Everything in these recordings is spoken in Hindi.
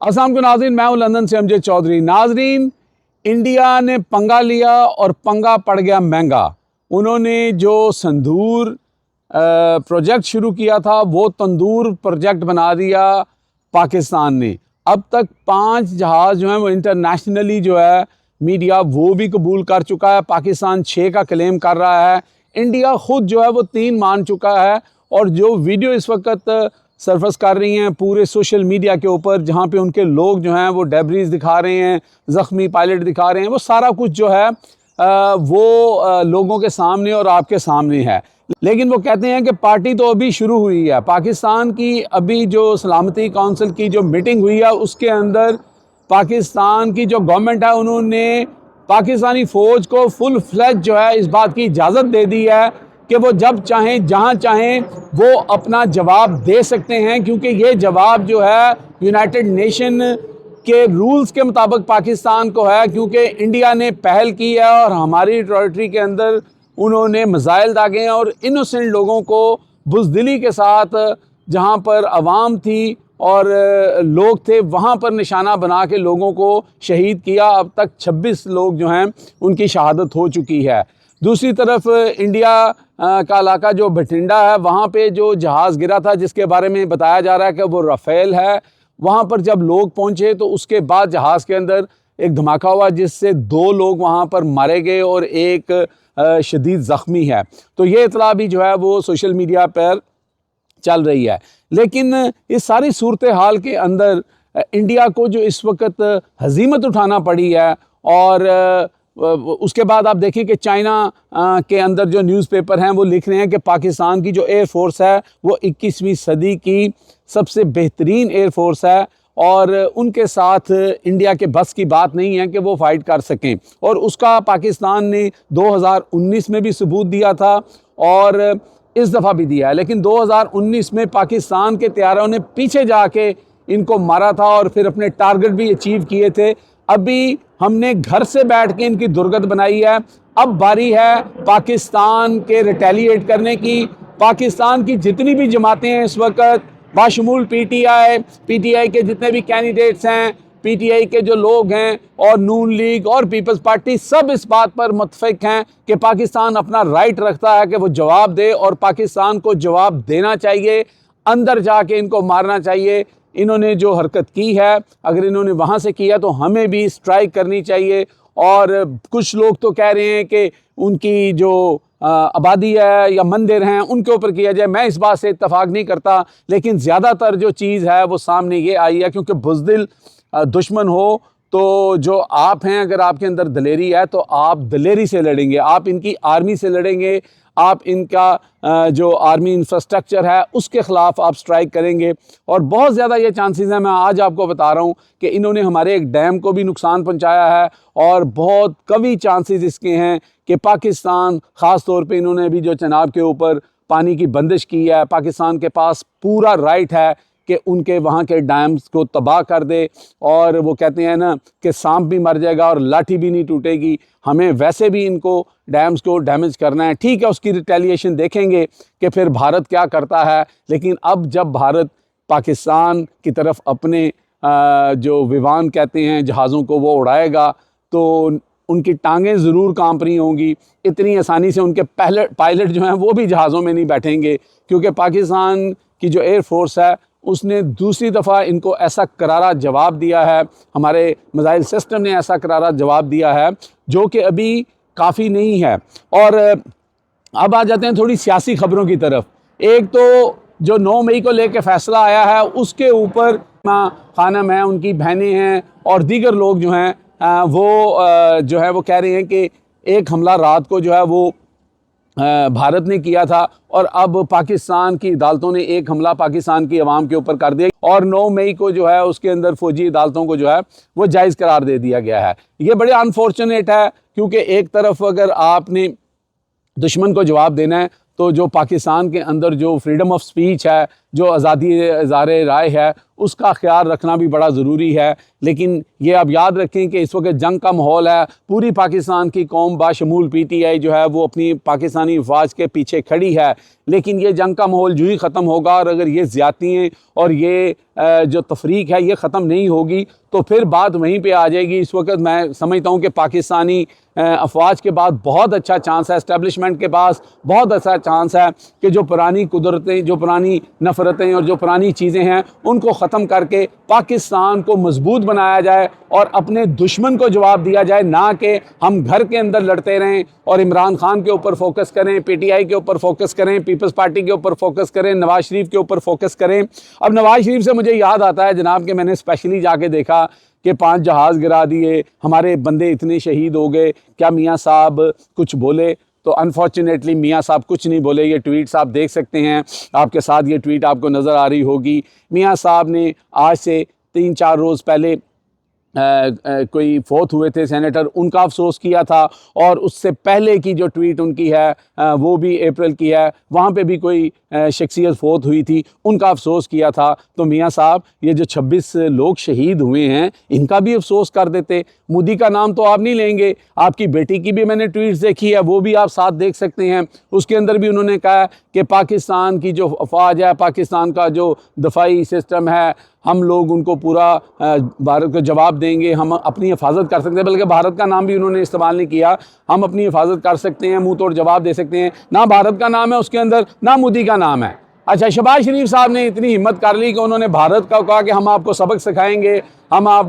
अस्सलाम वालेकुम नाज़रीन, मैं हूं लंदन से अमजद चौधरी। नाज़रीन, इंडिया ने पंगा लिया और पंगा पड़ गया महंगा। उन्होंने जो संदूर प्रोजेक्ट शुरू किया था वो तंदूर प्रोजेक्ट बना दिया पाकिस्तान ने। अब तक 5 जहाज़ जो हैं वो इंटरनेशनली जो है मीडिया वो भी कबूल कर चुका है। पाकिस्तान 6 का क्लेम कर रहा है। इंडिया ख़ुद जो है वो 3 मान चुका है। और जो वीडियो इस वक्त सरफस कर रही हैं पूरे सोशल मीडिया के ऊपर, जहाँ पे उनके लोग जो हैं वो डेब्रीज दिखा रहे हैं, ज़ख्मी पायलट दिखा रहे हैं, वो सारा कुछ जो है वो लोगों के सामने और आपके सामने है। लेकिन वो कहते हैं कि पार्टी तो अभी शुरू हुई है। पाकिस्तान की अभी जो सलामती काउंसिल की जो मीटिंग हुई है उसके अंदर पाकिस्तान की जो गवर्नमेंट है उन्होंने पाकिस्तानी फ़ौज को फुल फ्लैज जो है इस बात की इजाज़त दे दी है कि वो जब चाहें जहां चाहें वो अपना जवाब दे सकते हैं, क्योंकि ये जवाब जो है यूनाइटेड नेशन के रूल्स के मुताबिक पाकिस्तान को है, क्योंकि इंडिया ने पहल की है और हमारी टेरिटरी के अंदर उन्होंने मिसाइल दागे हैं और इनोसेंट लोगों को बुज़दिली के साथ जहां पर आवाम थी और लोग थे वहाँ पर निशाना बना के लोगों को शहीद किया। अब तक 26 लोग जो हैं उनकी शहादत हो चुकी है। दूसरी तरफ इंडिया का इलाका जो बठिंडा है वहाँ पे जो जहाज़ गिरा था जिसके बारे में बताया जा रहा है कि वो राफेल है, वहाँ पर जब लोग पहुँचे तो उसके बाद जहाज़ के अंदर एक धमाका हुआ जिससे 2 लोग वहाँ पर मारे गए और एक शदीद ज़ख्मी है। तो ये इतला भी जो है वो सोशल मीडिया पर चल रही है। लेकिन इस सारी सूरत हाल के अंदर इंडिया को जो इस वक्त हज़ीमत उठाना पड़ी है, और उसके बाद आप देखिए कि चाइना के अंदर जो न्यूज़पेपर हैं वो लिख रहे हैं कि पाकिस्तान की जो एयर फोर्स है वो 21वीं सदी की सबसे बेहतरीन एयर फोर्स है और उनके साथ इंडिया के बस की बात नहीं है कि वो फ़ाइट कर सकें। और उसका पाकिस्तान ने 2019 में भी सबूत दिया था और इस दफ़ा भी दिया है। लेकिन 2019 में पाकिस्तान के तैयारों ने पीछे जाके इनको मारा था और फिर अपने टारगेट भी अचीव किए थे। अभी हमने घर से बैठ के इनकी दुर्गत बनाई है। अब बारी है पाकिस्तान के रिटेलिएट करने की। पाकिस्तान की जितनी भी जमातें हैं इस वक्त बाशमूल पीटीआई के जितने भी कैंडिडेट्स हैं, पीटीआई के जो लोग हैं और नून लीग और पीपल्स पार्टी, सब इस बात पर मुत्तफिक हैं कि पाकिस्तान अपना राइट रखता है कि वो जवाब दे और पाकिस्तान को जवाब देना चाहिए। अंदर जाके इनको मारना चाहिए। इन्होंने जो हरकत की है, अगर इन्होंने वहाँ से किया तो हमें भी स्ट्राइक करनी चाहिए। और कुछ लोग तो कह रहे हैं कि उनकी जो आबादी है या मंदिर हैं उनके ऊपर किया जाए। मैं इस बात से इत्तफाक नहीं करता, लेकिन ज़्यादातर जो चीज़ है वो सामने ये आई है, क्योंकि बुज़दिल दुश्मन हो तो जो आप हैं, अगर आपके अंदर दलेरी है तो आप दलेरी से लड़ेंगे, आप इनकी आर्मी से लड़ेंगे, आप इनका जो आर्मी इंफ्रास्ट्रक्चर है उसके ख़िलाफ़ आप स्ट्राइक करेंगे। और बहुत ज़्यादा ये चांसेस हैं, मैं आज आपको बता रहा हूँ कि इन्होंने हमारे एक डैम को भी नुकसान पहुँचाया है और बहुत कवी चांसेस इसके हैं कि पाकिस्तान, ख़ास तौर पे इन्होंने अभी जो चनाब के ऊपर पानी की बंदिश की है, पाकिस्तान के पास पूरा राइट है कि उनके वहाँ के डैम्स को तबाह कर दे। और वो कहते हैं ना कि सांप भी मर जाएगा और लाठी भी नहीं टूटेगी। हमें वैसे भी इनको डैम्स को डैमेज करना है, ठीक है, उसकी रिटेलिएशन देखेंगे कि फिर भारत क्या करता है। लेकिन अब जब भारत पाकिस्तान की तरफ अपने जो विमान कहते हैं जहाज़ों को वो उड़ाएगा तो उनकी टांगें ज़रूर कांप रही होंगी। इतनी आसानी से उनके पायलट जो हैं वो भी जहाज़ों में नहीं बैठेंगे, क्योंकि पाकिस्तान की जो एयर फोर्स है उसने दूसरी दफ़ा इनको ऐसा करारा जवाब दिया है, हमारे मिसाइल सिस्टम ने ऐसा करारा जवाब दिया है जो कि अभी काफ़ी नहीं है। और अब आ जाते हैं थोड़ी सियासी ख़बरों की तरफ। एक तो जो 9 मई को लेकर फ़ैसला आया है उसके ऊपर खानम हैं, उनकी बहनें हैं और दीगर लोग जो हैं वो जो है वो कह रहे हैं कि एक हमला रात को जो है वो भारत ने किया था और अब पाकिस्तान की अदालतों ने एक हमला पाकिस्तान की आवाम के ऊपर कर दिया और 9 मई को जो है उसके अंदर फ़ौजी अदालतों को जो है वो जायज़ करार दे दिया गया है। ये बड़े अनफॉर्चुनेट है, क्योंकि एक तरफ अगर आपने दुश्मन को जवाब देना है तो जो पाकिस्तान के अंदर जो फ्रीडम ऑफ स्पीच है, जो आज़ादी इज़हार राय है, उसका ख्याल रखना भी बड़ा ज़रूरी है। लेकिन ये आप याद रखें कि इस वक्त जंग का माहौल है, पूरी पाकिस्तान की कौम बाशमूल PTI जो है वो अपनी पाकिस्तानी अफवाज के पीछे खड़ी है। लेकिन ये जंग का माहौल जो ही ख़त्म होगा और अगर ये ज़्यादतियाँ और ये जो तफरीक है ये ख़त्म नहीं होगी तो फिर बात वहीं पे आ जाएगी। इस वक्त मैं समझता हूँ कि पाकिस्तानी अफवाज के बाद बहुत अच्छा चांस है, इस्टेब्लिशमेंट के पास बहुत अच्छा चांस है कि जो पुरानी कुदरतें, जो पुरानी नफ़रतें और जो पुरानी चीज़ें हैं उनको ख़त्म करके पाकिस्तान को मजबूत बनाया जाए और अपने दुश्मन को जवाब दिया जाए, ना कि हम घर के अंदर लड़ते रहें और इमरान खान के ऊपर फोकस करें, PTI के ऊपर फोकस करें, पीपल्स पार्टी के ऊपर फोकस करें, नवाज शरीफ के ऊपर फोकस करें। अब नवाज शरीफ से मुझे याद आता है जनाब कि मैंने स्पेशली जाके देखा कि 5 जहाज़ गिरा दिए, हमारे बंदे इतने शहीद हो गए, क्या मियाँ साहब कुछ बोले? तो अनफॉर्चुनेटली मियाँ साहब कुछ नहीं बोले। ये ट्वीट्स आप देख सकते हैं, आपके साथ ये ट्वीट आपको नज़र आ रही होगी। मियाँ साहब ने आज से 3-4 रोज़ पहले कोई फोत हुए थे सेनेटर, उनका अफसोस किया था और उससे पहले की जो ट्वीट उनकी है वो भी अप्रैल की है, वहाँ पे भी कोई शख्सियत फोत हुई थी, उनका अफसोस किया था। तो मियाँ साहब ये जो 26 लोग शहीद हुए हैं इनका भी अफसोस कर देते। मोदी का नाम तो आप नहीं लेंगे, आपकी बेटी की भी मैंने ट्वीट्स देखी है, वो भी आप साथ देख सकते हैं। उसके अंदर भी उन्होंने कहा कि पाकिस्तान की जो अफवाज है, पाकिस्तान का जो दफाई सिस्टम है, हम लोग उनको पूरा भारत को जवाब देंगे, हम अपनी हिफाजत कर सकते हैं। बल्कि भारत का नाम भी उन्होंने इस्तेमाल नहीं किया, हम अपनी हिफाजत कर सकते हैं, मुंह तोड़ जवाब दे सकते हैं। ना भारत का नाम है उसके अंदर, ना मोदी का नाम है। अच्छा, शहबाज शरीफ साहब ने इतनी हिम्मत कर ली कि उन्होंने भारत का कहा कि हम आपको सबक सिखाएंगे, हम आप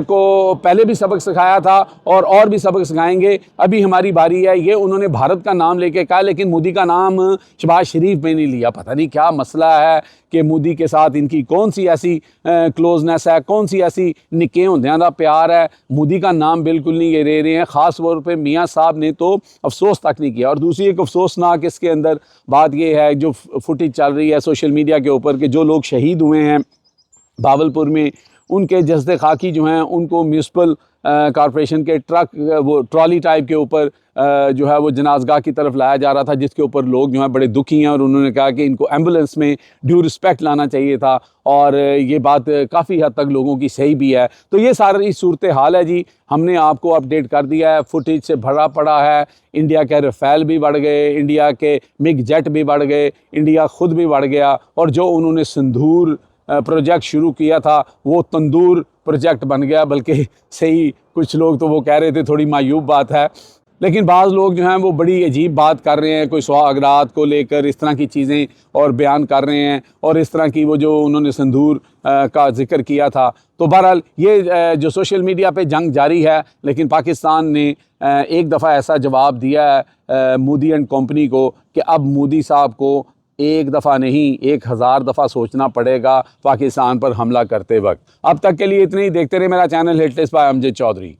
को पहले भी सबक सिखाया था और भी सबक सिखाएंगे, अभी हमारी बारी है। ये उन्होंने भारत का नाम लेके कहा, लेकिन मोदी का नाम शहबाज शरीफ में नहीं लिया। पता नहीं क्या मसला है कि मोदी के साथ इनकी कौन सी ऐसी क्लोजनेस है, कौन सी ऐसी निके होंदियां दा प्यार है, मोदी का नाम बिल्कुल नहीं ले रहे हैं। ख़ास तौर पे मियाँ साहब ने तो अफसोस तक नहीं किया। और दूसरी एक अफसोसनाक इसके अंदर बात यह है, जो फुटेज चल रही है सोशल मीडिया के ऊपर, कि जो लोग शहीद हुए हैं भावलपुर में, उनके जस्दे खाकी जो हैं उनको म्यूनसिपल कॉरपोरेशन के ट्रक, वो ट्रॉली टाइप के ऊपर जो है वो जनाजगाह की तरफ लाया जा रहा था, जिसके ऊपर लोग जो हैं बड़े दुखी हैं। और उन्होंने कहा कि इनको एम्बुलेंस में ड्यू रिस्पेक्ट लाना चाहिए था, और ये बात काफ़ी हद तक लोगों की सही भी है। तो ये सारी सूरत हाल है जी, हमने आपको अपडेट कर दिया है। फुटेज से भरा पड़ा है, इंडिया के रफ़ेल भी बढ़ गए, इंडिया के मिग जेट भी बढ़ गए, इंडिया ख़ुद भी बढ़ गया, और जो उन्होंने सिंदूर प्रोजेक्ट शुरू किया था वो तंदूर प्रोजेक्ट बन गया। बल्कि सही कुछ लोग तो वो कह रहे थे थोड़ी मायूब बात है, लेकिन बाज़ लोग जो हैं वो बड़ी अजीब बात कर रहे हैं, कोई सुहागरात को लेकर इस तरह की चीज़ें और बयान कर रहे हैं, और इस तरह की वो जो उन्होंने सिंदूर का जिक्र किया था। तो बहरहाल ये जो सोशल मीडिया पे जंग जारी है, लेकिन पाकिस्तान ने एक दफ़ा ऐसा जवाब दिया है मोदी एंड कंपनी को कि अब मोदी साहब को एक दफ़ा नहीं 1000 दफ़ा सोचना पड़ेगा पाकिस्तान पर हमला करते वक्त। अब तक के लिए इतने ही। देखते रहे मेरा channel hit list by Amjad Chaudhary.